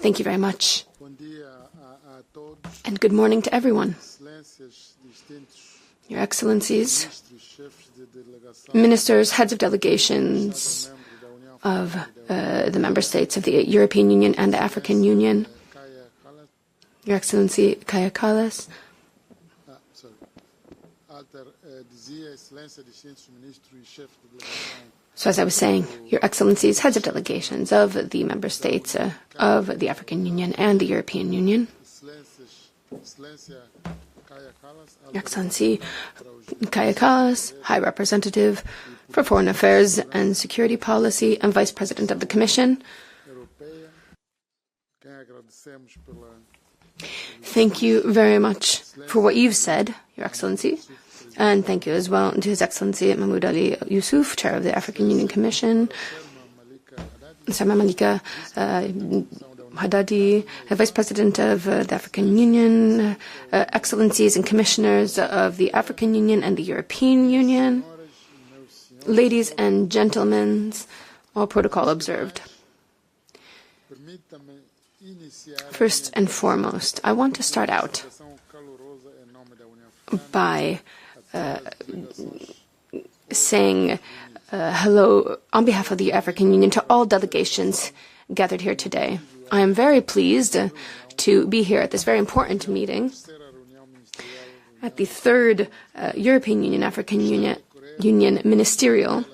Thank you very much. And good morning to everyone. Your Excellencies, Ministers, Heads of Delegations of the Member States of the European Union and the African Union, Your Excellency Kaya Kallas, so as I was saying, Your Excellencies, Heads of Delegations of the Member States of the African Union and the European Union, Your Excellency Kaya Kallas, High Representative for Foreign Affairs and Security Policy and Vice President of the Commission, thank you very much for what you've said, Your Excellency. And thank you as well to His Excellency Mahmoud Ali Yusuf, Chair of the African Union Commission, Salma Malika Haddadi, Vice President of the African Union, Excellencies and Commissioners of the African Union and the European Union, ladies and gentlemen, all protocol observed. First and foremost, I want to start out by saying hello on behalf of the African Union to all delegations gathered here today. I am very pleased to be here at this very important meeting at the third European Union African Union Ministerial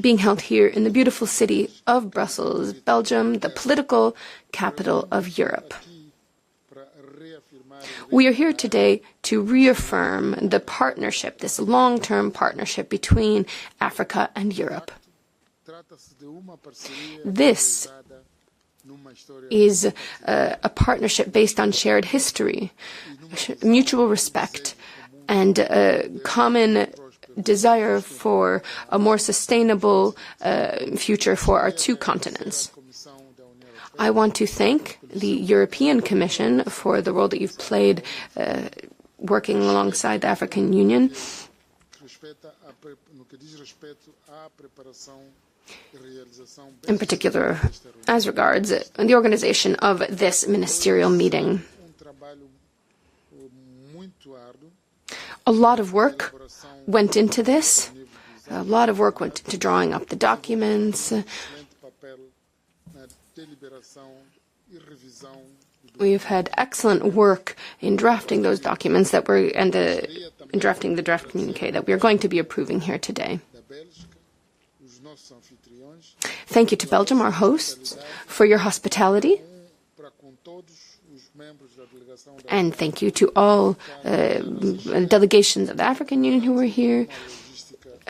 being held here in the beautiful city of Brussels, Belgium, the political capital of Europe. We are here today to reaffirm the partnership, this long-term partnership between Africa and Europe. This is a partnership based on shared history, mutual respect, and a common desire for a more sustainable future for our two continents. I want to thank the European Commission for the role that you've played working alongside the African Union in particular as regards the organization of this ministerial meeting. A lot of work went into this. A lot of work went into drawing up the documents. We've had excellent work in drafting those documents in drafting the draft communiqué that we are going to be approving here today. Thank you to Belgium, our hosts, for your hospitality. And thank you to all delegations of the African Union who were here.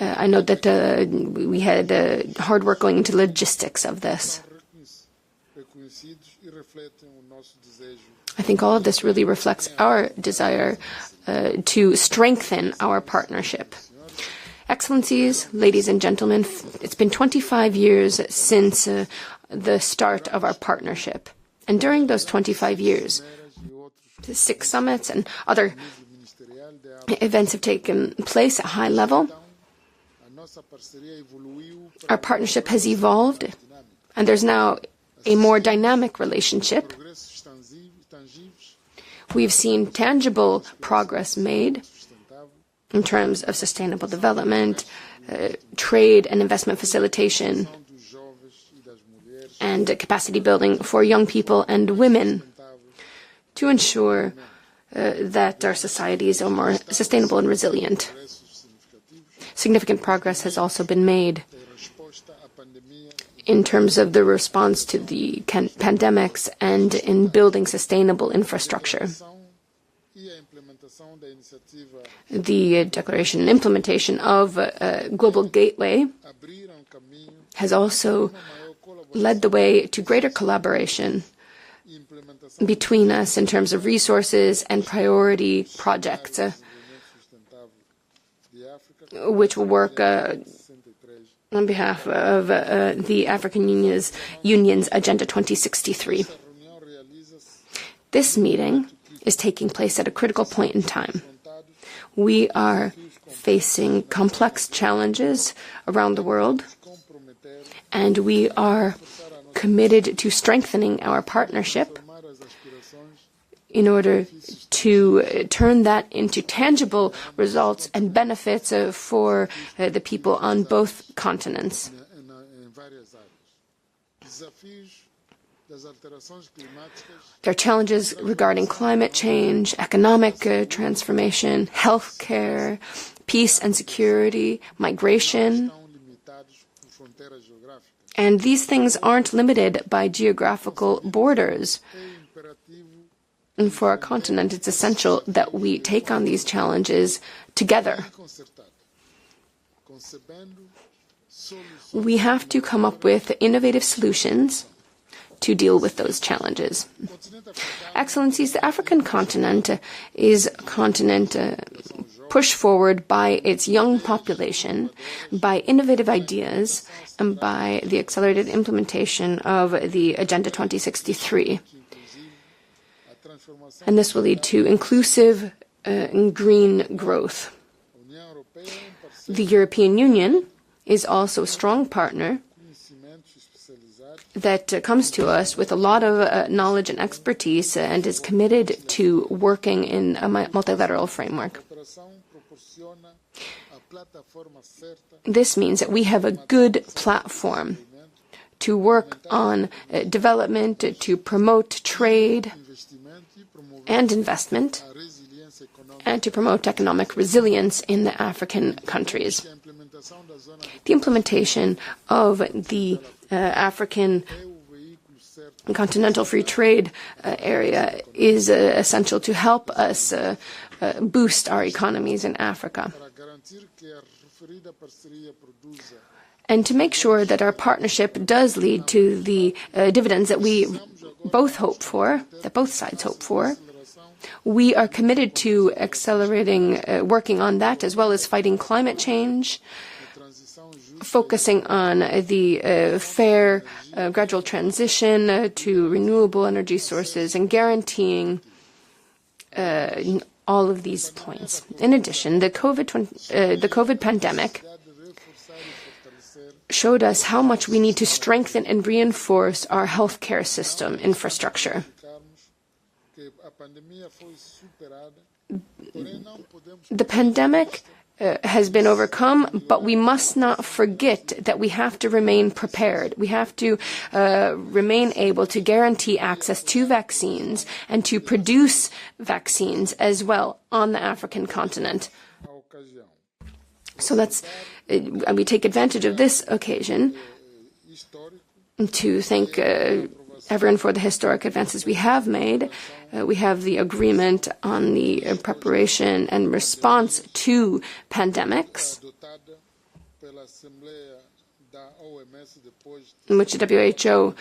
I know that we had hard work going into logistics of this. I think all of this really reflects our desire to strengthen our partnership. Excellencies, ladies and gentlemen, it's been 25 years since the start of our partnership. And during those 25 years, 6 summits and other events have taken place at high level. Our partnership has evolved, and there's now a more dynamic relationship. We've seen tangible progress made in terms of sustainable development, trade and investment facilitation, and capacity building for young people and women to ensure that our societies are more sustainable and resilient. Significant progress has also been made in terms of the response to the pandemics and in building sustainable infrastructure. The declaration and implementation of Global Gateway has also led the way to greater collaboration between us in terms of resources and priority projects, which will work on behalf of the African Union's Agenda 2063. This meeting is taking place at a critical point in time. We are facing complex challenges around the world, and we are committed to strengthening our partnership in order to turn that into tangible results and benefits for the people on both continents. There are challenges regarding climate change, economic transformation, healthcare, peace and security, migration. And these things aren't limited by geographical borders. And for our continent, it's essential that we take on these challenges together. We have to come up with innovative solutions to deal with those challenges. Excellencies, the African continent is a continent pushed forward by its young population, by innovative ideas, and by the accelerated implementation of the Agenda 2063. And this will lead to inclusive and green growth. The European Union is also a strong partner that comes to us with a lot of knowledge and expertise and is committed to working in a multilateral framework. This means that we have a good platform to work on development, to promote trade and investment, and to promote economic resilience in the African countries. The implementation of the African Continental Free Trade Area is essential to help us boost our economies in Africa. And to make sure that our partnership does lead to the dividends that we both hope for, that both sides hope for, we are committed to accelerating working on that, as well as fighting climate change, focusing on the fair gradual transition to renewable energy sources, and guaranteeing all of these points. In addition, the COVID pandemic showed us how much we need to strengthen and reinforce our healthcare system infrastructure. The pandemic has been overcome, but we must not forget that we have to remain prepared. We have to remain able to guarantee access to vaccines and to produce vaccines as well on the African continent. So we take advantage of this occasion to thank everyone for the historic advances we have made. We have the agreement on the preparation and response to pandemics, in which the WHO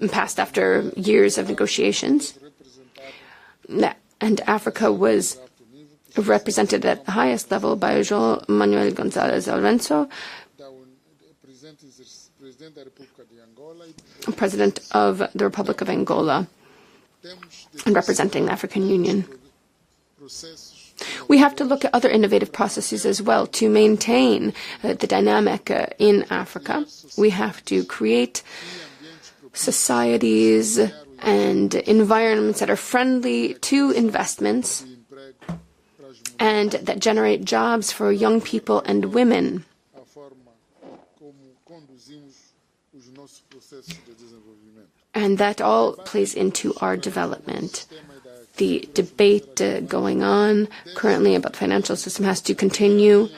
passed after years of negotiations. And Africa was represented at the highest level by João Manuel González Lourenço, President of the Republic of Angola, and representing the African Union. We have to look at other innovative processes as well to maintain the dynamic in Africa. We have to create societies and environments that are friendly to investments and that generate jobs for young people and women. And that all plays into our development. The debate going on currently about the financial system has to continue.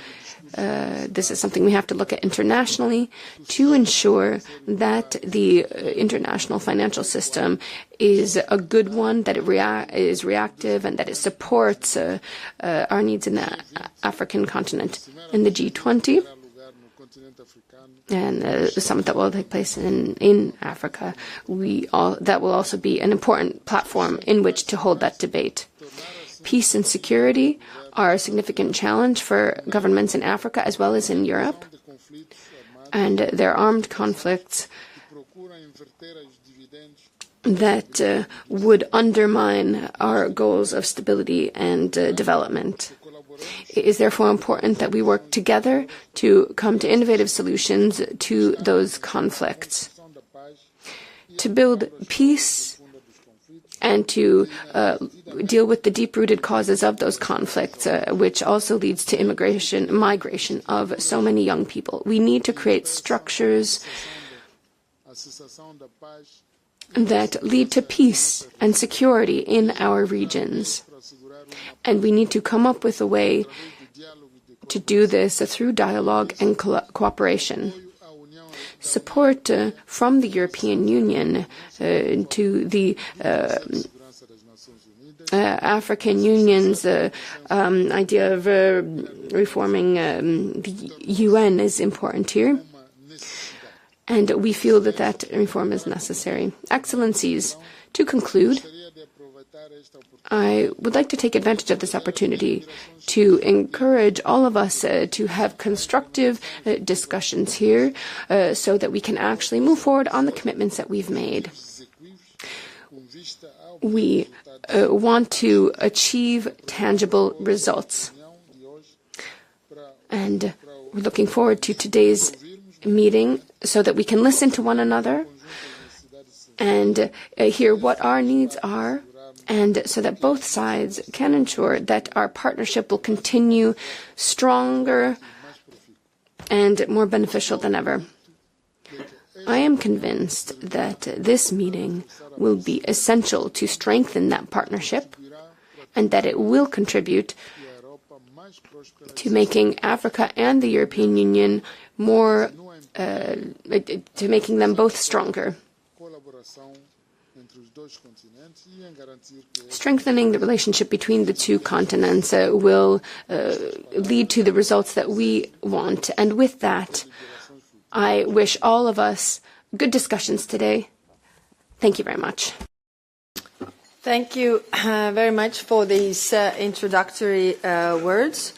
This is something we have to look at internationally to ensure that the international financial system is a good one, that it is reactive, and that it supports our needs in the African continent. In the G20, and the summit that will take place in Africa, that will also be an important platform in which to hold that debate. Peace and security are a significant challenge for governments in Africa as well as in Europe, and their armed conflicts that would undermine our goals of stability and development. It is therefore important that we work together to come to innovative solutions to those conflicts, to build peace and to deal with the deep-rooted causes of those conflicts, which also leads to migration of so many young people. We need to create structures that lead to peace and security in our regions. And we need to come up with a way to do this through dialogue and cooperation. Support from the European Union to the African Union's idea of reforming the UN is important here. And we feel that that reform is necessary. Excellencies, to conclude, I would like to take advantage of this opportunity to encourage all of us to have constructive discussions here so that we can actually move forward on the commitments that we've made. We want to achieve tangible results. And we're looking forward to today's meeting so that we can listen to one another and hear what our needs are, and so that both sides can ensure that our partnership will continue stronger and more beneficial than ever. I am convinced that this meeting will be essential to strengthen that partnership and that it will contribute to making Africa and the European Union more, to making them both stronger. Strengthening the relationship between the two continents will lead to the results that we want. And with that, I wish all of us good discussions today. Thank you very much. Thank you very much for these introductory words.